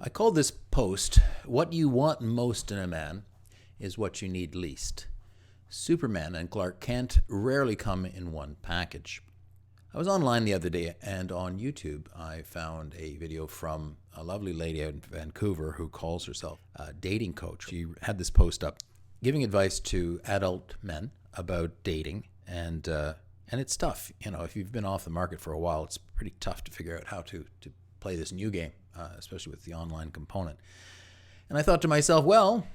I called this post, "What You Want Most in a Man is What You Need Least." Superman and Clark Kent rarely come in one package. I was online the other day, and on YouTube I found a video from a lovely lady out in Vancouver who calls herself a dating coach. She had this post up giving advice to adult men about dating, and it's tough. You know, if you've been off the market for a while, it's pretty tough to figure out how to play this new game, especially with the online component. And I thought to myself, well,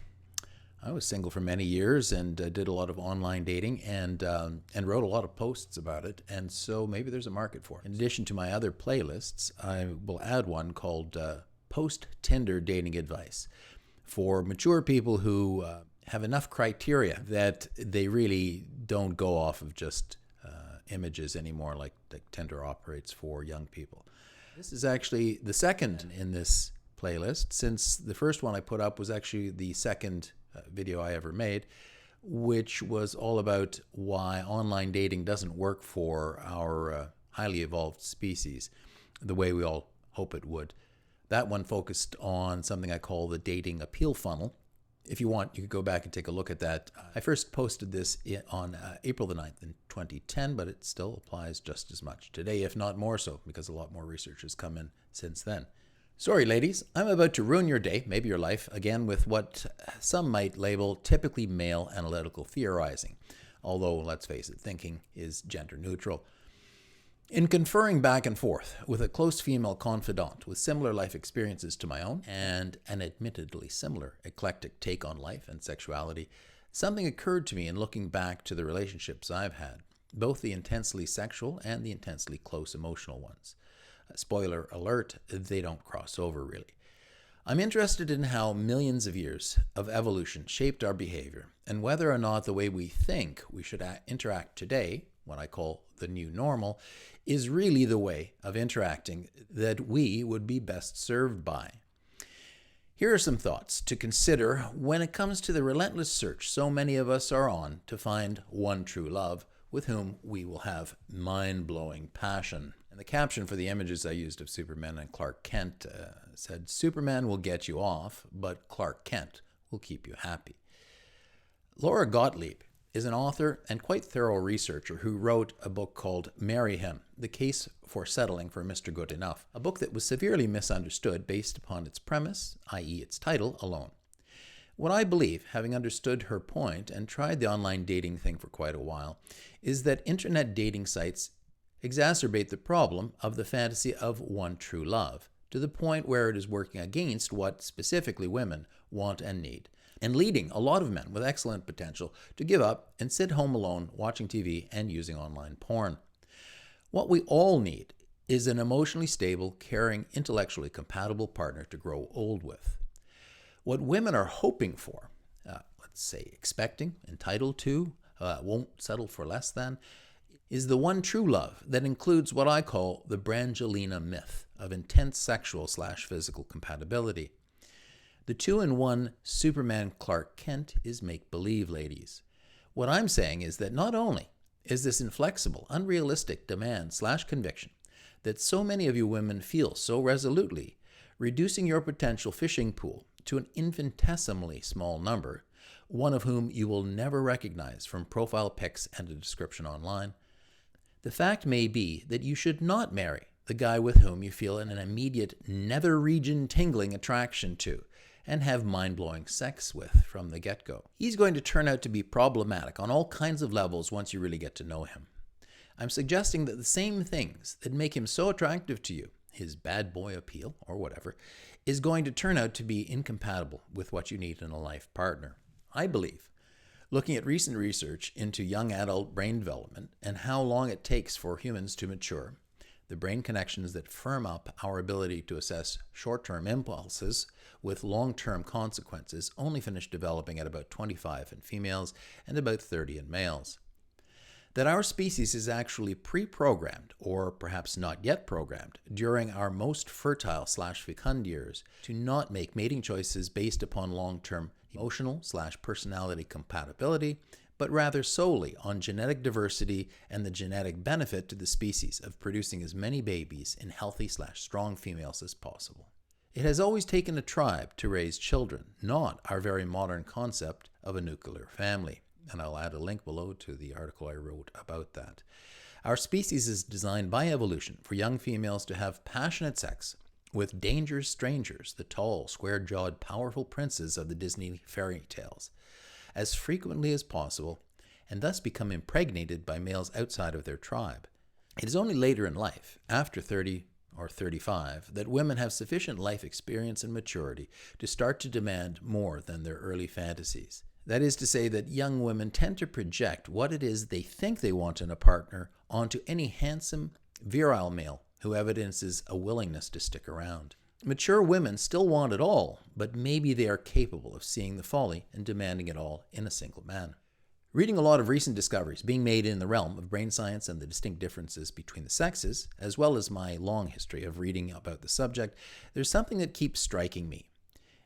I was single for many years and did a lot of online dating and wrote a lot of posts about it, and so maybe there's a market for it. In addition to my other playlists, I will add one called Post-Tinder Dating Advice for mature people who have enough criteria that they really don't go off of just images anymore like Tinder operates for young people. This is actually the second in this playlist, since the first one I put up was actually the second video I ever made, which was all about why online dating doesn't work for our highly evolved species the way we all hope it would. That one focused on something I call the dating appeal funnel. If you want, you could go back and take a look at that. I first posted this on April the 9th in 2010, but it still applies just as much today, if not more so, because a lot more research has come in since then. Sorry, ladies, I'm about to ruin your day, maybe your life, again with what some might label typically male analytical theorizing, although, let's face it, thinking is gender neutral. In conferring back and forth with a close female confidant with similar life experiences to my own and an admittedly similar eclectic take on life and sexuality, something occurred to me in looking back to the relationships I've had, both the intensely sexual and the intensely close emotional ones. Spoiler alert, they don't cross over really. I'm interested in how millions of years of evolution shaped our behavior and whether or not the way we think we should interact today, what I call the new normal, is really the way of interacting that we would be best served by. Here are some thoughts to consider when it comes to the relentless search so many of us are on to find one true love with whom we will have mind-blowing passion. And the caption for the images I used of Superman and Clark Kent said, "Superman will get you off, but Clark Kent will keep you happy." Laura Gottlieb is an author and quite thorough researcher who wrote a book called Marry Him, The Case for Settling for Mr. Good Enough, a book that was severely misunderstood based upon its premise, i.e. its title, alone. What I believe, having understood her point and tried the online dating thing for quite a while, is that internet dating sites exacerbate the problem of the fantasy of one true love, to the point where it is working against what specifically women want and need, and leading a lot of men with excellent potential to give up and sit home alone watching TV and using online porn. What we all need is an emotionally stable, caring, intellectually compatible partner to grow old with. What women are hoping for, let's say expecting, entitled to, won't settle for less than, is the one true love that includes what I call the Brangelina myth of intense sexual/physical compatibility. The two-in-one Superman Clark Kent is make-believe, ladies. What I'm saying is that not only is this inflexible, unrealistic demand/conviction that so many of you women feel so resolutely, reducing your potential fishing pool to an infinitesimally small number, one of whom you will never recognize from profile pics and a description online, the fact may be that you should not marry the guy with whom you feel an immediate nether region tingling attraction to and have mind-blowing sex with from the get-go. He's going to turn out to be problematic on all kinds of levels once you really get to know him. I'm suggesting that the same things that make him so attractive to you, his bad boy appeal or whatever, is going to turn out to be incompatible with what you need in a life partner. I believe, looking at recent research into young adult brain development and how long it takes for humans to mature, the brain connections that firm up our ability to assess short-term impulses with long-term consequences only finish developing at about 25 in females and about 30 in males. That our species is actually pre-programmed, or perhaps not yet programmed, during our most fertile/fecund years to not make mating choices based upon long-term emotional/personality compatibility, but rather solely on genetic diversity and the genetic benefit to the species of producing as many babies in healthy/strong females as possible. It has always taken a tribe to raise children, not our very modern concept of a nuclear family. And I'll add a link below to the article I wrote about that. Our species is designed by evolution for young females to have passionate sex with dangerous strangers, the tall, square-jawed, powerful princes of the Disney fairy tales, as frequently as possible, and thus become impregnated by males outside of their tribe. It is only later in life, after 30 or 35, that women have sufficient life experience and maturity to start to demand more than their early fantasies. That is to say that young women tend to project what it is they think they want in a partner onto any handsome, virile male who evidences a willingness to stick around. Mature women still want it all, but maybe they are capable of seeing the folly and demanding it all in a single man. Reading a lot of recent discoveries being made in the realm of brain science and the distinct differences between the sexes, as well as my long history of reading about the subject, there's something that keeps striking me.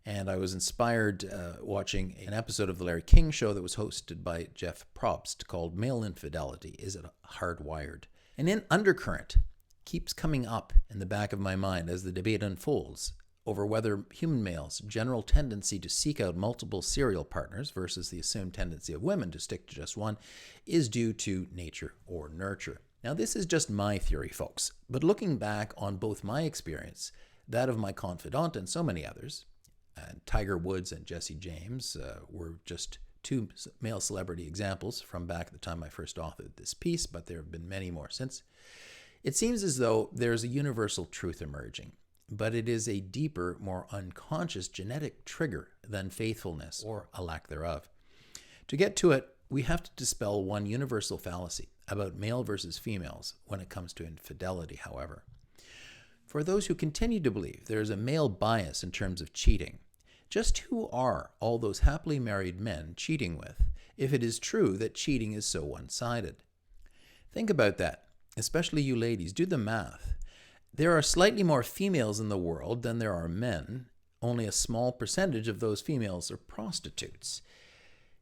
And I was inspired watching an episode of The Larry King Show that was hosted by Jeff Probst called Male Infidelity, Is It Hardwired? And an undercurrent keeps coming up in the back of my mind as the debate unfolds over whether human males' general tendency to seek out multiple serial partners versus the assumed tendency of women to stick to just one is due to nature or nurture. Now, this is just my theory, folks, but looking back on both my experience, that of my confidant, and so many others, Tiger Woods and Jesse James were just two male celebrity examples from back at the time I first authored this piece, but there have been many more since. It seems as though there's a universal truth emerging, but it is a deeper, more unconscious genetic trigger than faithfulness or a lack thereof. To get to it, we have to dispel one universal fallacy about male versus females when it comes to infidelity, however. For those who continue to believe there is a male bias in terms of cheating, just who are all those happily married men cheating with if it is true that cheating is so one-sided? Think about that, especially you ladies. Do the math. There are slightly more females in the world than there are men. Only a small percentage of those females are prostitutes.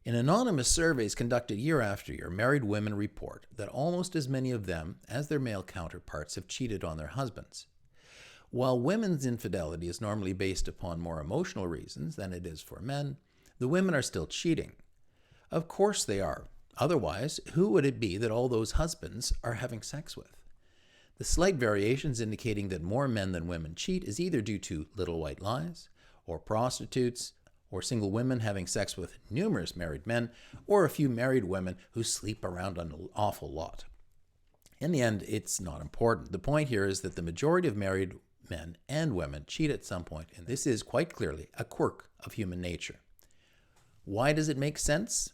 In anonymous surveys conducted year after year, married women report that almost as many of them as their male counterparts have cheated on their husbands. While women's infidelity is normally based upon more emotional reasons than it is for men, the women are still cheating. Of course they are. Otherwise, who would it be that all those husbands are having sex with? The slight variations indicating that more men than women cheat is either due to little white lies, or prostitutes, or single women having sex with numerous married men, or a few married women who sleep around an awful lot. In the end, it's not important. The point here is that the majority of married men and women cheat at some point, and this is quite clearly a quirk of human nature. Why does it make sense?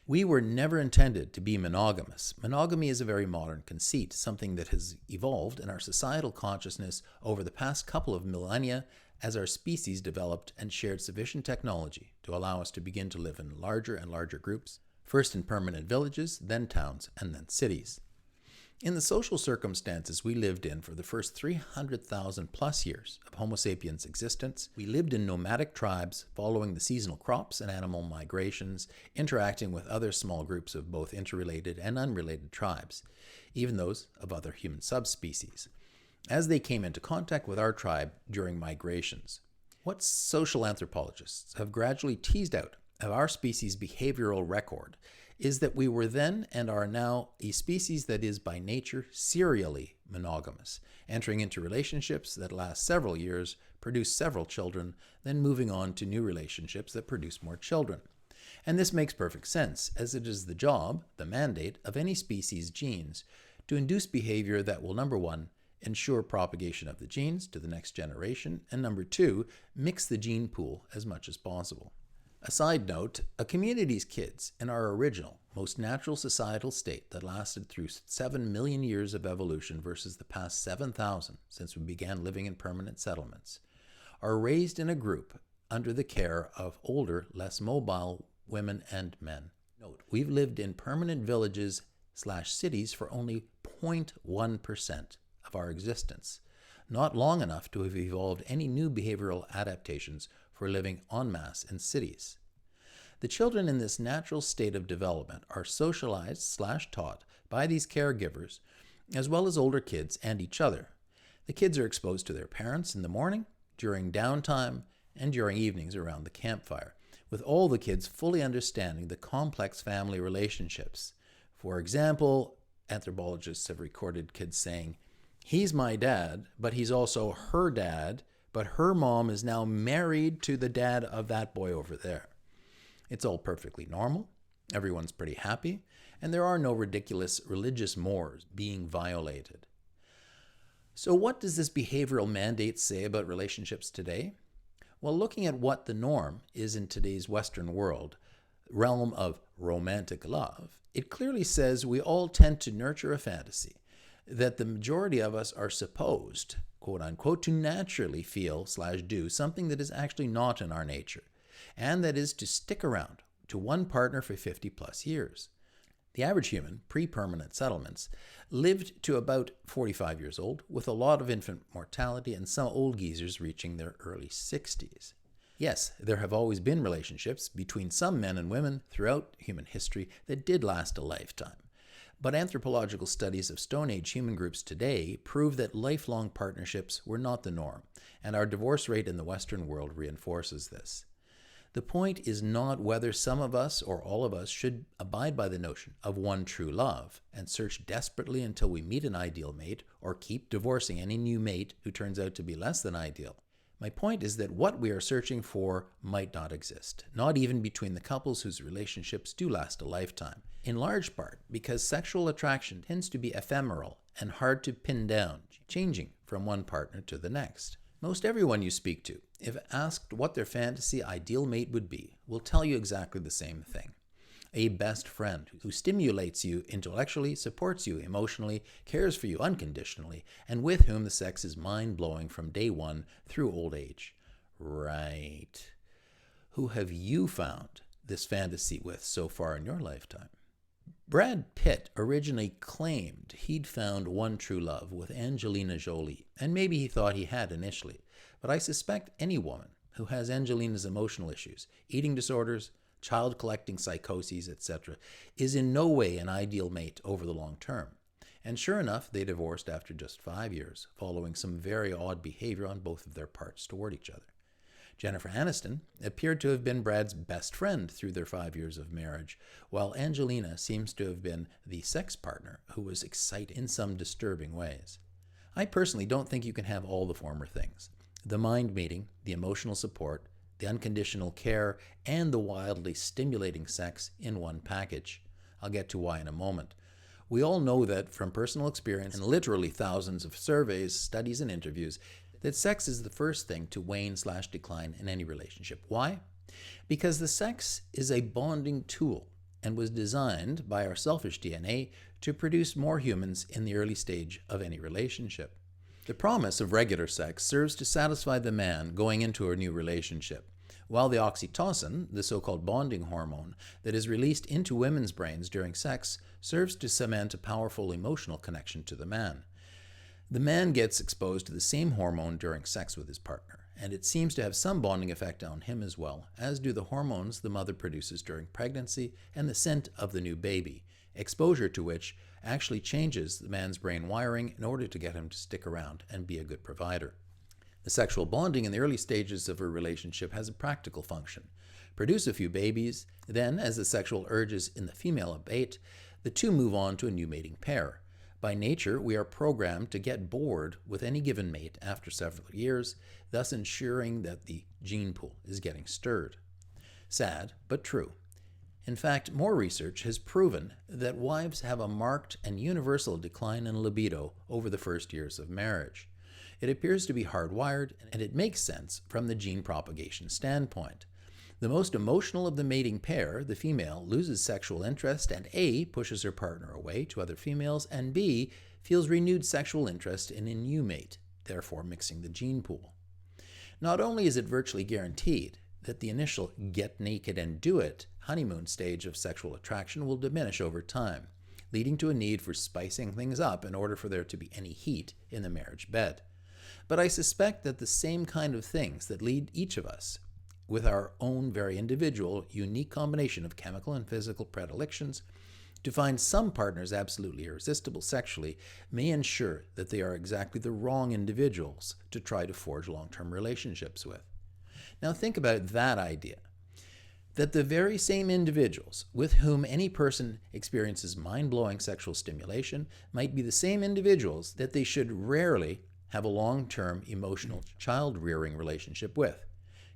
We were never intended to be monogamous. Monogamy is a very modern conceit, something that has evolved in our societal consciousness over the past couple of millennia as our species developed and shared sufficient technology to allow us to begin to live in larger and larger groups, first in permanent villages, then towns, and then cities. In the social circumstances we lived in for the first 300,000 plus years of Homo sapiens' existence, we lived in nomadic tribes following the seasonal crops and animal migrations, interacting with other small groups of both interrelated and unrelated tribes, even those of other human subspecies, as they came into contact with our tribe during migrations. What social anthropologists have gradually teased out of our species' behavioral record is that we were then and are now a species that is by nature serially monogamous, entering into relationships that last several years, produce several children, then moving on to new relationships that produce more children. And this makes perfect sense, as it is the job, the mandate, of any species' genes to induce behavior that will, number one, ensure propagation of the genes to the next generation, and number two, mix the gene pool as much as possible. A side note, a community's kids in our original, most natural societal state that lasted through 7 million years of evolution versus the past 7,000 since we began living in permanent settlements, are raised in a group under the care of older, less mobile women and men. Note, we've lived in permanent villages/cities for only 0.1% of our existence, not long enough to have evolved any new behavioral adaptations for living en masse in cities. The children in this natural state of development are socialized/taught by these caregivers, as well as older kids and each other. The kids are exposed to their parents in the morning, during downtime and during evenings around the campfire, with all the kids fully understanding the complex family relationships. For example, anthropologists have recorded kids saying, "He's my dad, but he's also her dad, but her mom is now married to the dad of that boy over there." It's all perfectly normal, everyone's pretty happy, and there are no ridiculous religious mores being violated. So what does this behavioral mandate say about relationships today? Well, looking at what the norm is in today's Western world, realm of romantic love, it clearly says we all tend to nurture a fantasy that the majority of us are supposed, quote unquote, to naturally feel/do something that is actually not in our nature, and that is to stick around to one partner for 50 plus years. The average human, pre-permanent settlements, lived to about 45 years old, with a lot of infant mortality and some old geezers reaching their early 60s. Yes, there have always been relationships between some men and women throughout human history that did last a lifetime. But anthropological studies of Stone Age human groups today prove that lifelong partnerships were not the norm, and our divorce rate in the Western world reinforces this. The point is not whether some of us or all of us should abide by the notion of one true love and search desperately until we meet an ideal mate or keep divorcing any new mate who turns out to be less than ideal. My point is that what we are searching for might not exist, not even between the couples whose relationships do last a lifetime, in large part because sexual attraction tends to be ephemeral and hard to pin down, changing from one partner to the next. Most everyone you speak to, if asked what their fantasy ideal mate would be, will tell you exactly the same thing. A best friend who stimulates you intellectually, supports you emotionally, cares for you unconditionally, and with whom the sex is mind-blowing from day one through old age. Right. Who have you found this fantasy with so far in your lifetime? Brad Pitt originally claimed he'd found one true love with Angelina Jolie, and maybe he thought he had initially, but I suspect any woman who has Angelina's emotional issues, eating disorders, child collecting psychoses, etc., is in no way an ideal mate over the long term. And sure enough, they divorced after just 5 years, following some very odd behavior on both of their parts toward each other. Jennifer Aniston appeared to have been Brad's best friend through their 5 years of marriage, while Angelina seems to have been the sex partner who was exciting in some disturbing ways. I personally don't think you can have all the former things: the mind meeting, the emotional support, the unconditional care, and the wildly stimulating sex in one package. I'll get to why in a moment. We all know that from personal experience and literally thousands of surveys, studies, and interviews, that sex is the first thing to wane/decline in any relationship. Why? Because the sex is a bonding tool and was designed by our selfish DNA to produce more humans in the early stage of any relationship. The promise of regular sex serves to satisfy the man going into a new relationship, while the oxytocin, the so-called bonding hormone that is released into women's brains during sex, serves to cement a powerful emotional connection to the man. The man gets exposed to the same hormone during sex with his partner, and it seems to have some bonding effect on him as well, as do the hormones the mother produces during pregnancy and the scent of the new baby, exposure to which actually changes the man's brain wiring in order to get him to stick around and be a good provider. The sexual bonding in the early stages of a relationship has a practical function. Produce a few babies, then, as the sexual urges in the female abate, the two move on to a new mating pair. By nature, we are programmed to get bored with any given mate after several years, thus ensuring that the gene pool is getting stirred. Sad, but true. In fact, more research has proven that wives have a marked and universal decline in libido over the first years of marriage. It appears to be hardwired, and it makes sense from the gene propagation standpoint. The most emotional of the mating pair, the female, loses sexual interest and A, pushes her partner away to other females, and B, feels renewed sexual interest in a new mate, therefore mixing the gene pool. Not only is it virtually guaranteed that the initial get naked and do it honeymoon stage of sexual attraction will diminish over time, leading to a need for spicing things up in order for there to be any heat in the marriage bed. But I suspect that the same kind of things that lead each of us, with our own very individual, unique combination of chemical and physical predilections, To find some partners absolutely irresistible sexually may ensure that they are exactly the wrong individuals to try to forge long-term relationships with. Now think about that idea, that the very same individuals with whom any person experiences mind-blowing sexual stimulation might be the same individuals that they should rarely have a long-term emotional child-rearing relationship with.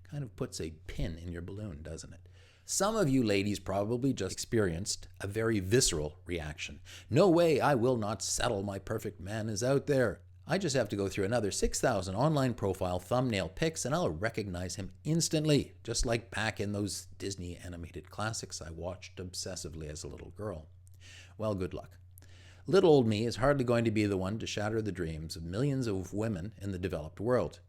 Kind of puts a pin in your balloon, doesn't it? Some of you ladies probably just experienced a very visceral reaction. No way, I will not settle, my perfect man is out there. I just have to go through another 6,000 online profile thumbnail pics and I'll recognize him instantly, just like back in those Disney animated classics I watched obsessively as a little girl. Well, good luck. Little old me is hardly going to be the one to shatter the dreams of millions of women in the developed world.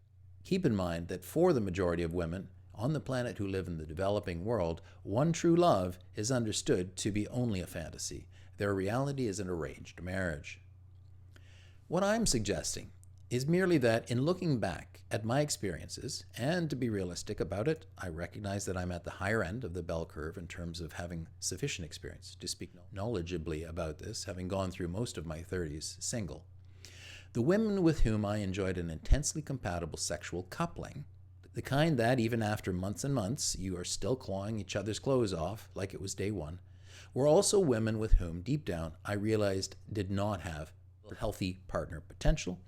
Keep in mind that for the majority of women on the planet who live in the developing world, one true love is understood to be only a fantasy. Their reality is an arranged marriage. What I'm suggesting is merely that in looking back at my experiences, and to be realistic about it, I recognize that I'm at the higher end of the bell curve in terms of having sufficient experience to speak knowledgeably about this, having gone through most of my 30s single. The women with whom I enjoyed an intensely compatible sexual coupling, the kind that even after months and months you are still clawing each other's clothes off like it was day one, were also women with whom deep down I realized did not have healthy partner potential.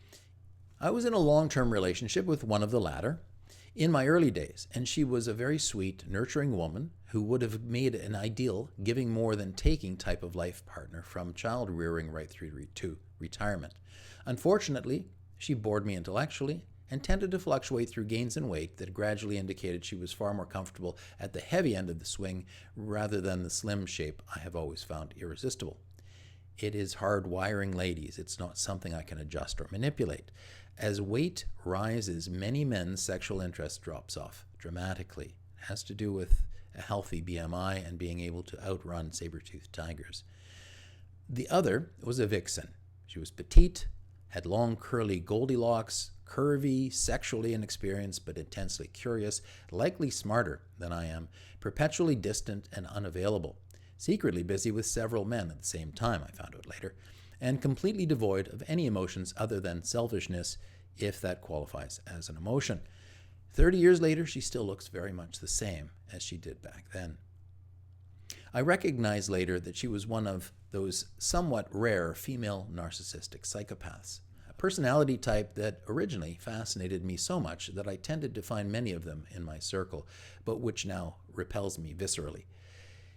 I was in a long-term relationship with one of the latter in my early days, and she was a very sweet, nurturing woman who would have made an ideal giving more than taking type of life partner from child rearing right through to retirement. Unfortunately, she bored me intellectually and tended to fluctuate through gains in weight that gradually indicated she was far more comfortable at the heavy end of the swing rather than the slim shape I have always found irresistible. It is hard wiring, ladies. It's not something I can adjust or manipulate. As weight rises, many men's sexual interest drops off dramatically. It has to do with a healthy BMI and being able to outrun saber-toothed tigers. The other was a vixen. She was petite, had long curly Goldilocks, curvy, sexually inexperienced but intensely curious, likely smarter than I am, perpetually distant and unavailable, secretly busy with several men at the same time, I found out later, and completely devoid of any emotions other than selfishness, if that qualifies as an emotion. 30 years later, she still looks very much the same as she did back then. I recognized later that she was one of those somewhat rare female narcissistic psychopaths, a personality type that originally fascinated me so much that I tended to find many of them in my circle, but which now repels me viscerally.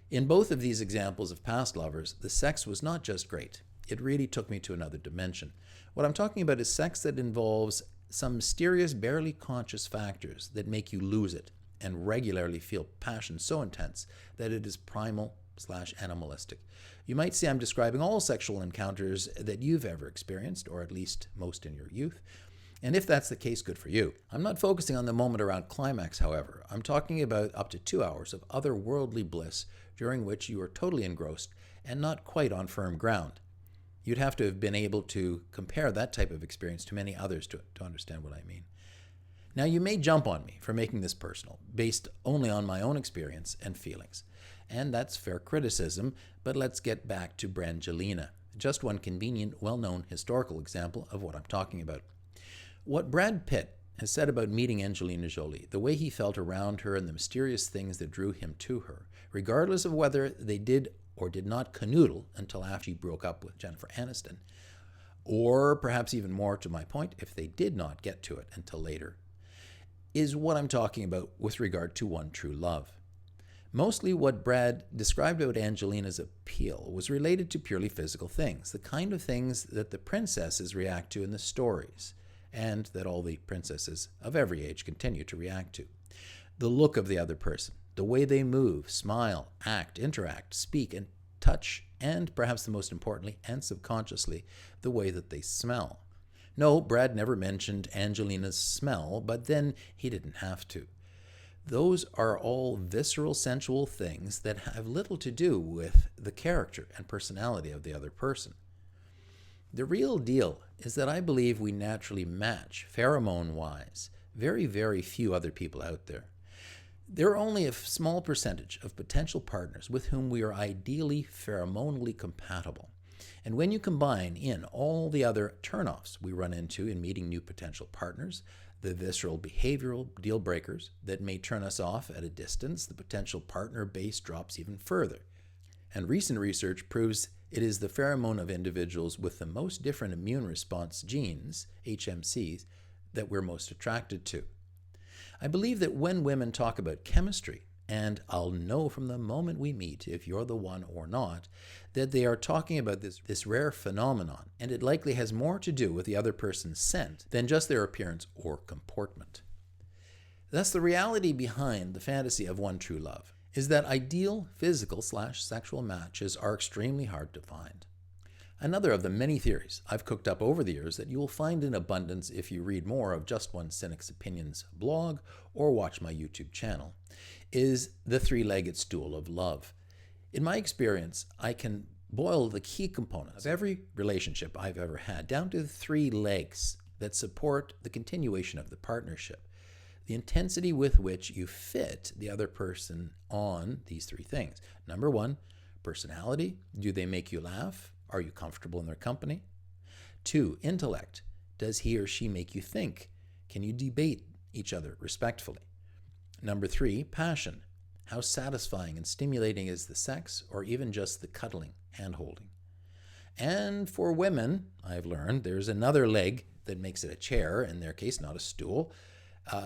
In both of these examples of past lovers, the sex was not just great. It really took me to another dimension. What I'm talking about is sex that involves some mysterious, barely conscious factors that make you lose it and regularly feel passion so intense that it is primal/animalistic. You might say I'm describing all sexual encounters that you've ever experienced, or at least most in your youth. And if that's the case, good for you. I'm not focusing on the moment around climax, however. I'm talking about up to 2 hours of otherworldly bliss during which you are totally engrossed and not quite on firm ground. You'd have to have been able to compare that type of experience to many others to understand what I mean. Now, you may jump on me for making this personal, based only on my own experience and feelings. And that's fair criticism, but let's get back to Brangelina, just one convenient, well-known historical example of what I'm talking about. What Brad Pitt has said about meeting Angelina Jolie, the way he felt around her and the mysterious things that drew him to her, regardless of whether they did or did not canoodle until after she broke up with Jennifer Aniston, or perhaps even more to my point, if they did not get to it until later, is what I'm talking about with regard to one true love. Mostly what Brad described about Angelina's appeal was related to purely physical things, the kind of things that the princesses react to in the stories, and that all the princesses of every age continue to react to. The look of the other person, the way they move, smile, act, interact, speak, and touch, and perhaps the most importantly and subconsciously, the way that they smell. No, Brad never mentioned Angelina's smell, but then he didn't have to. Those are all visceral, sensual things that have little to do with the character and personality of the other person. The real deal is that I believe we naturally match, pheromone-wise, very, very few other people out there. There are only a small percentage of potential partners with whom we are ideally pheromonally compatible. And when you combine in all the other turnoffs we run into in meeting new potential partners, the visceral behavioral deal breakers that may turn us off at a distance, the potential partner base drops even further. And recent research proves it is the pheromone of individuals with the most different immune response genes, HMCs, that we're most attracted to. I believe that when women talk about chemistry, and I'll know from the moment we meet if you're the one or not, that they are talking about this rare phenomenon, and it likely has more to do with the other person's scent than just their appearance or comportment. Thus, the reality behind the fantasy of one true love is that ideal physical/sexual matches are extremely hard to find. Another of the many theories I've cooked up over the years that you will find in abundance if you read more of Just One Cynic's Opinions blog or watch my YouTube channel is the three-legged stool of love. In my experience, I can boil the key components of every relationship I've ever had down to the three legs that support the continuation of the partnership. The intensity with which you fit the other person on these three things. Number one, personality. Do they make you laugh? Are you comfortable in their company? 2, intellect. Does he or she make you think? Can you debate each other respectfully? Number 3, passion. How satisfying and stimulating is the sex or even just the cuddling, hand-holding? And for women, I've learned there's another leg that makes it a chair, in their case, not a stool,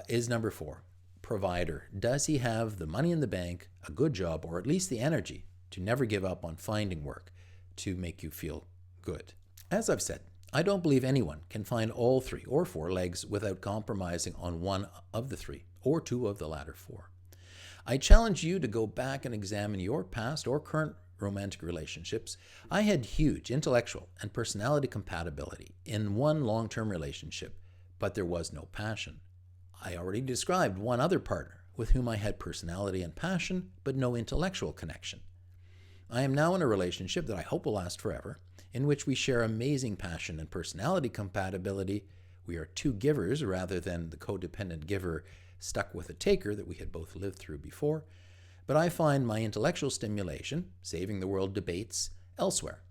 is number 4, provider. Does he have the money in the bank, a good job, or at least the energy to never give up on finding work to make you feel good? As I've said, I don't believe anyone can find all 3 or 4 legs without compromising on one of the 3 or 2 of the latter 4. I challenge you to go back and examine your past or current romantic relationships. I had huge intellectual and personality compatibility in one long-term relationship, but there was no passion. I already described one other partner with whom I had personality and passion, but no intellectual connection. I am now in a relationship that I hope will last forever, in which we share amazing passion and personality compatibility. We are 2 givers rather than the codependent giver stuck with a taker that we had both lived through before. But I find my intellectual stimulation, saving the world debates, elsewhere.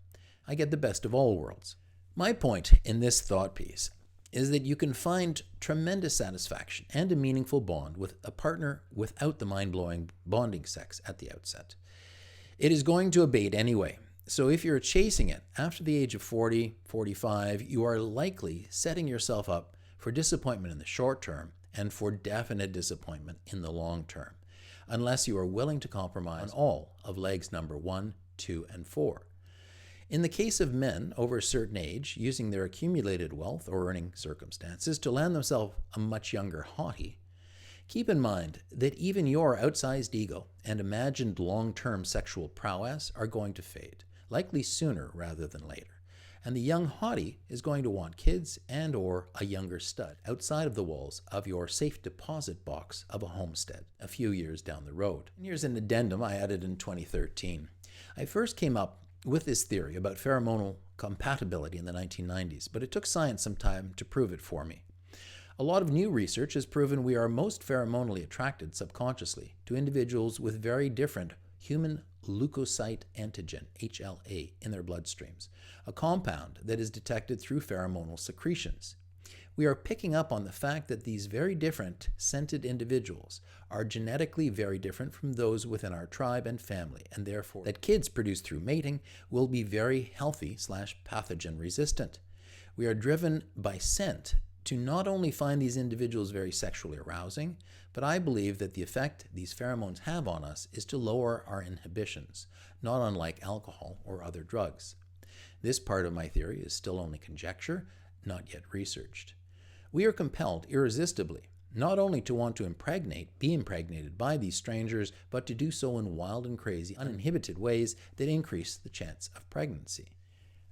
I get the best of all worlds. My point in this thought piece is that you can find tremendous satisfaction and a meaningful bond with a partner without the mind-blowing bonding sex at the outset. It is going to abate anyway, so if you're chasing it after the age of 40, 45, you are likely setting yourself up for disappointment in the short term and for definite disappointment in the long term, unless you are willing to compromise on all of legs number 1, 2, and 4. In the case of men over a certain age, using their accumulated wealth or earning circumstances to land themselves a much younger hottie, keep in mind that even your outsized ego and imagined long-term sexual prowess are going to fade, likely sooner rather than later. And the young hottie is going to want kids and or a younger stud outside of the walls of your safe deposit box of a homestead a few years down the road. And here's an addendum I added in 2013. I first came up with this theory about pheromonal compatibility in the 1990s, but it took science some time to prove it for me. A lot of new research has proven we are most pheromonally attracted subconsciously to individuals with very different human leukocyte antigen, HLA, in their bloodstreams, a compound that is detected through pheromonal secretions. We are picking up on the fact that these very different scented individuals are genetically very different from those within our tribe and family, and therefore that kids produced through mating will be very healthy/pathogen resistant. We are driven by scent to not only find these individuals very sexually arousing, but I believe that the effect these pheromones have on us is to lower our inhibitions, not unlike alcohol or other drugs. This part of my theory is still only conjecture, not yet researched. We are compelled irresistibly not only to want to be impregnated by these strangers, but to do so in wild and crazy, uninhibited ways that increase the chance of pregnancy.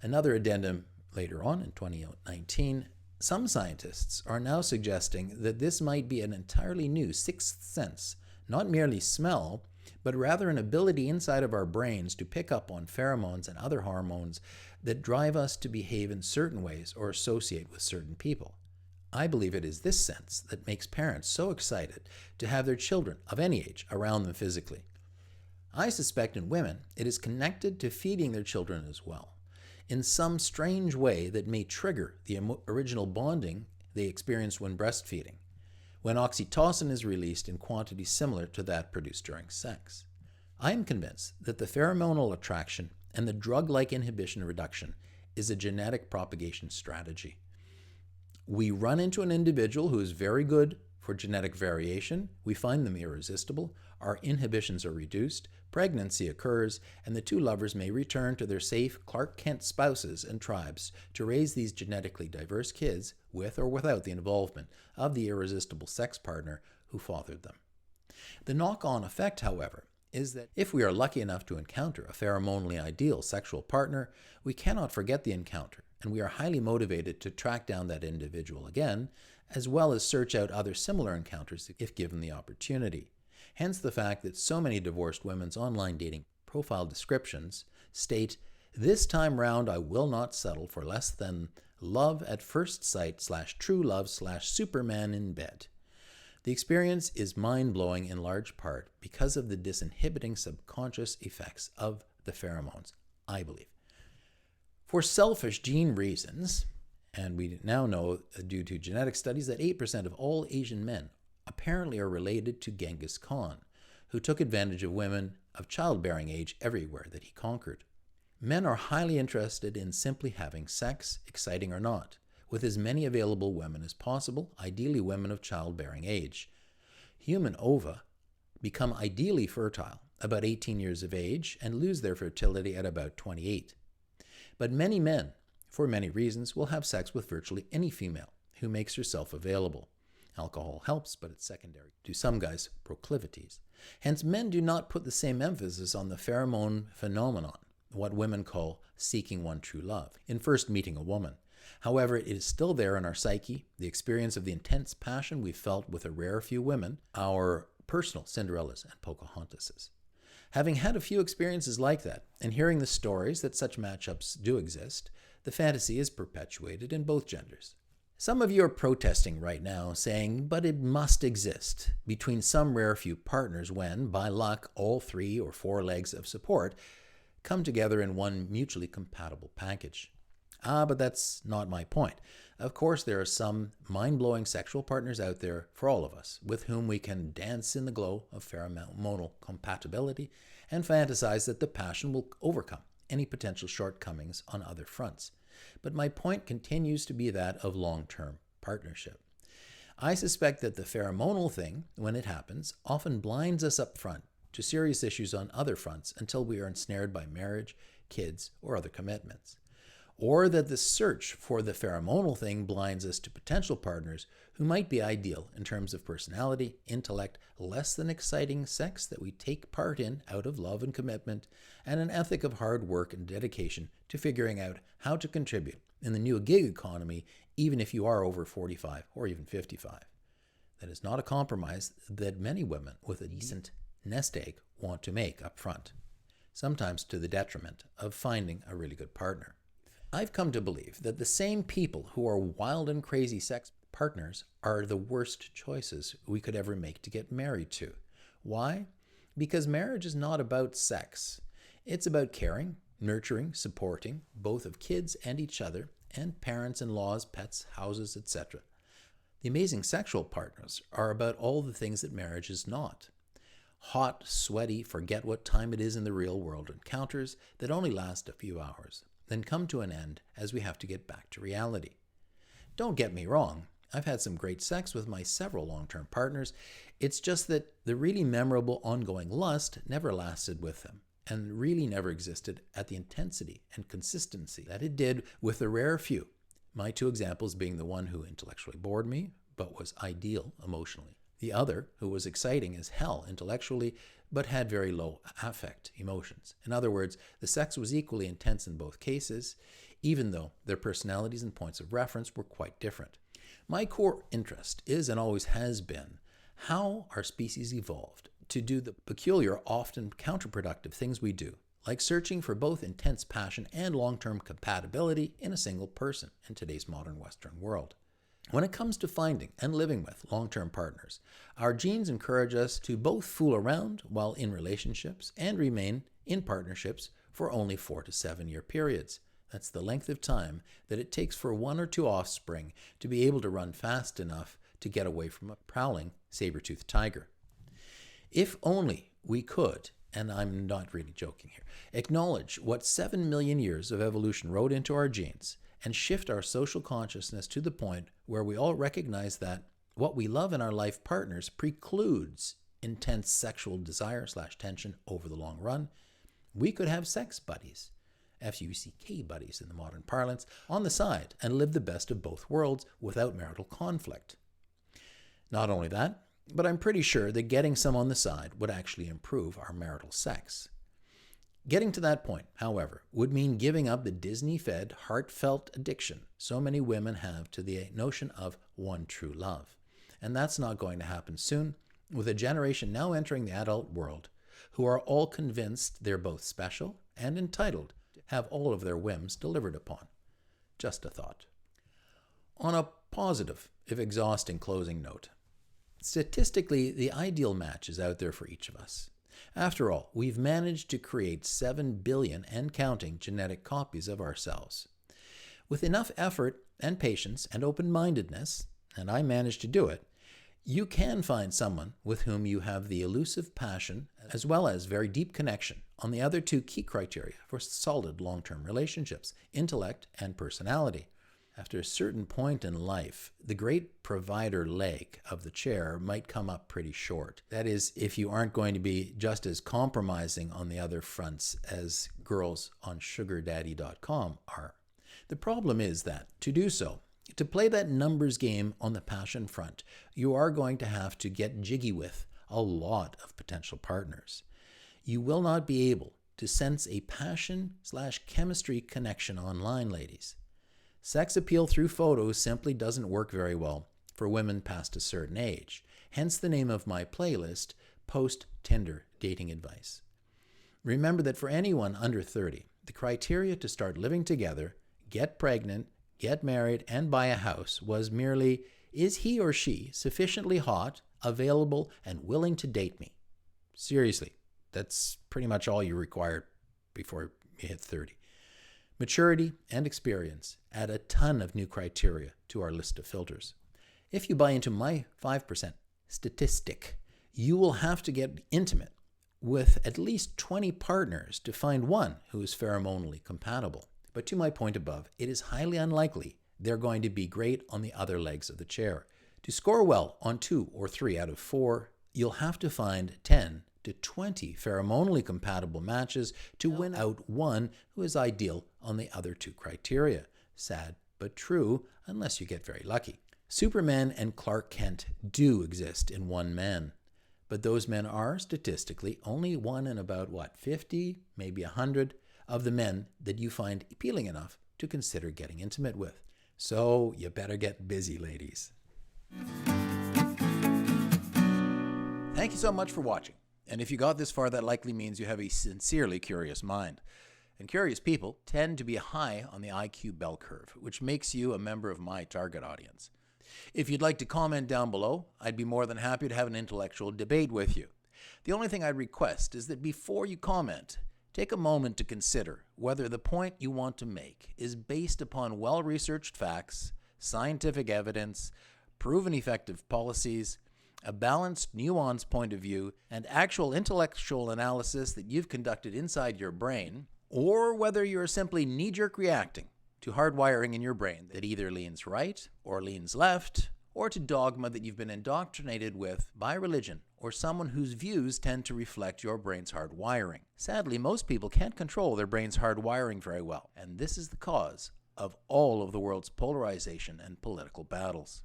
Another addendum later on in 2019, some scientists are now suggesting that this might be an entirely new sixth sense, not merely smell, but rather an ability inside of our brains to pick up on pheromones and other hormones that drive us to behave in certain ways or associate with certain people. I believe it is this sense that makes parents so excited to have their children of any age around them physically. I suspect in women it is connected to feeding their children as well, in some strange way that may trigger the original bonding they experienced when breastfeeding, when oxytocin is released in quantities similar to that produced during sex. I am convinced that the pheromonal attraction and the drug-like inhibition reduction is a genetic propagation strategy. We run into an individual who is very good for genetic variation, we find them irresistible, our inhibitions are reduced, pregnancy occurs, and the two lovers may return to their safe Clark Kent spouses and tribes to raise these genetically diverse kids with or without the involvement of the irresistible sex partner who fathered them. The knock-on effect, however, is that if we are lucky enough to encounter a pheromonally ideal sexual partner, we cannot forget the encounter, and we are highly motivated to track down that individual again, as well as search out other similar encounters if given the opportunity. Hence the fact that so many divorced women's online dating profile descriptions state, "This time round I will not settle for less than love at first sight / true love / Superman in bed." The experience is mind-blowing in large part because of the disinhibiting subconscious effects of the pheromones, I believe. For selfish gene reasons, and we now know due to genetic studies that 8% of all Asian men apparently are related to Genghis Khan, who took advantage of women of childbearing age everywhere that he conquered. Men are highly interested in simply having sex, exciting or not, with as many available women as possible, ideally women of childbearing age. Human ova become ideally fertile about 18 years of age and lose their fertility at about 28. But many men, for many reasons, will have sex with virtually any female who makes herself available. Alcohol helps, but it's secondary to some guys' proclivities. Hence, men do not put the same emphasis on the pheromone phenomenon, what women call seeking one true love, in first meeting a woman. However, it is still there in our psyche, the experience of the intense passion we felt with a rare few women, our personal Cinderellas and Pocahontases. Having had a few experiences like that, and hearing the stories that such matchups do exist, the fantasy is perpetuated in both genders. Some of you are protesting right now, saying, but it must exist between some rare few partners when, by luck, all 3 or 4 legs of support come together in one mutually compatible package. But that's not my point. Of course, there are some mind-blowing sexual partners out there for all of us, with whom we can dance in the glow of pheromonal compatibility and fantasize that the passion will overcome any potential shortcomings on other fronts. But my point continues to be that of long-term partnership. I suspect that the pheromonal thing, when it happens, often blinds us up front to serious issues on other fronts until we are ensnared by marriage, kids, or other commitments. Or that the search for the pheromonal thing blinds us to potential partners who might be ideal in terms of personality, intellect, less than exciting sex that we take part in out of love and commitment, and an ethic of hard work and dedication to figuring out how to contribute in the new gig economy, even if you are over 45 or even 55. That is not a compromise that many women with a decent nest egg want to make up front, sometimes to the detriment of finding a really good partner. I've come to believe that the same people who are wild and crazy sex partners are the worst choices we could ever make to get married to. Why? Because marriage is not about sex. It's about caring, nurturing, supporting, both of kids and each other, and parents, in-laws, pets, houses, etc. The amazing sexual partners are about all the things that marriage is not. Hot, sweaty, forget what time it is in the real world encounters that only last a few hours, then come to an end as we have to get back to reality. Don't get me wrong, I've had some great sex with my several long-term partners. It's just that the really memorable ongoing lust never lasted with them, and really never existed at the intensity and consistency that it did with the rare few, my 2 examples being the one who intellectually bored me, but was ideal emotionally. The other, who was exciting as hell intellectually, but had very low affect emotions. In other words, the sex was equally intense in both cases, even though their personalities and points of reference were quite different. My core interest is and always has been how our species evolved to do the peculiar, often counterproductive things we do, like searching for both intense passion and long-term compatibility in a single person in today's modern Western world. When it comes to finding and living with long-term partners, our genes encourage us to both fool around while in relationships and remain in partnerships for only 4 to 7 year periods. That's the length of time that it takes for 1 or 2 offspring to be able to run fast enough to get away from a prowling saber-toothed tiger. If only we could, and I'm not really joking here, acknowledge what 7 million years of evolution wrote into our genes and shift our social consciousness to the point where we all recognize that what we love in our life partners precludes intense sexual desire/tension over the long run, we could have sex buddies, F-U-C-K buddies in the modern parlance, on the side and live the best of both worlds without marital conflict. Not only that, but I'm pretty sure that getting some on the side would actually improve our marital sex. Getting to that point, however, would mean giving up the Disney-fed, heartfelt addiction so many women have to the notion of one true love. And that's not going to happen soon, with a generation now entering the adult world who are all convinced they're both special and entitled to have all of their whims delivered upon. Just a thought. On a positive, if exhausting, closing note, statistically, the ideal match is out there for each of us. After all, we've managed to create 7 billion and counting genetic copies of ourselves. With enough effort and patience and open-mindedness, and I managed to do it, you can find someone with whom you have the elusive passion as well as very deep connection on the other 2 key criteria for solid long-term relationships, intellect and personality. After a certain point in life, the great provider leg of the chair might come up pretty short. That is, if you aren't going to be just as compromising on the other fronts as girls on sugardaddy.com are. The problem is that, to do so, to play that numbers game on the passion front, you are going to have to get jiggy with a lot of potential partners. You will not be able to sense a passion/chemistry connection online, ladies. Sex appeal through photos simply doesn't work very well for women past a certain age, hence the name of my playlist, Post-Tinder Dating Advice. Remember that for anyone under 30, the criteria to start living together, get pregnant, get married, and buy a house was merely, is he or she sufficiently hot, available, and willing to date me? Seriously, that's pretty much all you require before you hit 30. Maturity and experience add a ton of new criteria to our list of filters. If you buy into my 5% statistic, you will have to get intimate with at least 20 partners to find one who is pheromonally compatible. But to my point above, it is highly unlikely they're going to be great on the other legs of the chair. To score well on 2 or 3 out of 4, you'll have to find 10 to 20 pheromonally compatible matches to win out one who is ideal on the other 2 criteria. Sad but true, unless you get very lucky. Superman and Clark Kent do exist in one man, but those men are statistically only one in about 50, maybe 100 of the men that you find appealing enough to consider getting intimate with. So you better get busy, ladies. Thank you so much for watching. And if you got this far, that likely means you have a sincerely curious mind. And curious people tend to be high on the IQ bell curve, which makes you a member of my target audience. If you'd like to comment down below, I'd be more than happy to have an intellectual debate with you. The only thing I'd request is that before you comment, take a moment to consider whether the point you want to make is based upon well-researched facts, scientific evidence, proven effective policies, a balanced, nuanced point of view, and actual intellectual analysis that you've conducted inside your brain, or whether you're simply knee-jerk reacting to hardwiring in your brain that either leans right or leans left, or to dogma that you've been indoctrinated with by religion or someone whose views tend to reflect your brain's hardwiring. Sadly, most people can't control their brain's hardwiring very well, and this is the cause of all of the world's polarization and political battles.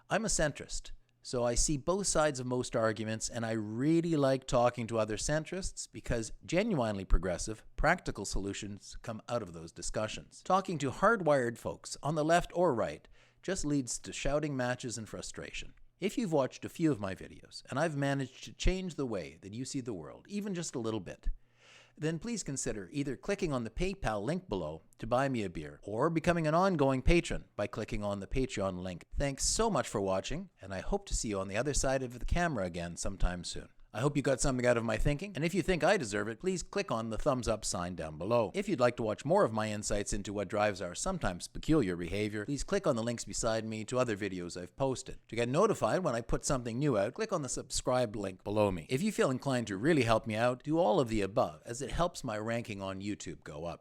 I'm a centrist, so I see both sides of most arguments, and I really like talking to other centrists because genuinely progressive, practical solutions come out of those discussions. Talking to hardwired folks on the left or right just leads to shouting matches and frustration. If you've watched a few of my videos, and I've managed to change the way that you see the world, even just a little bit, then please consider either clicking on the PayPal link below to buy me a beer, or becoming an ongoing patron by clicking on the Patreon link. Thanks so much for watching, and I hope to see you on the other side of the camera again sometime soon. I hope you got something out of my thinking, and if you think I deserve it, please click on the thumbs up sign down below. If you'd like to watch more of my insights into what drives our sometimes peculiar behavior, please click on the links beside me to other videos I've posted. To get notified when I put something new out, click on the subscribe link below me. If you feel inclined to really help me out, do all of the above, as it helps my ranking on YouTube go up.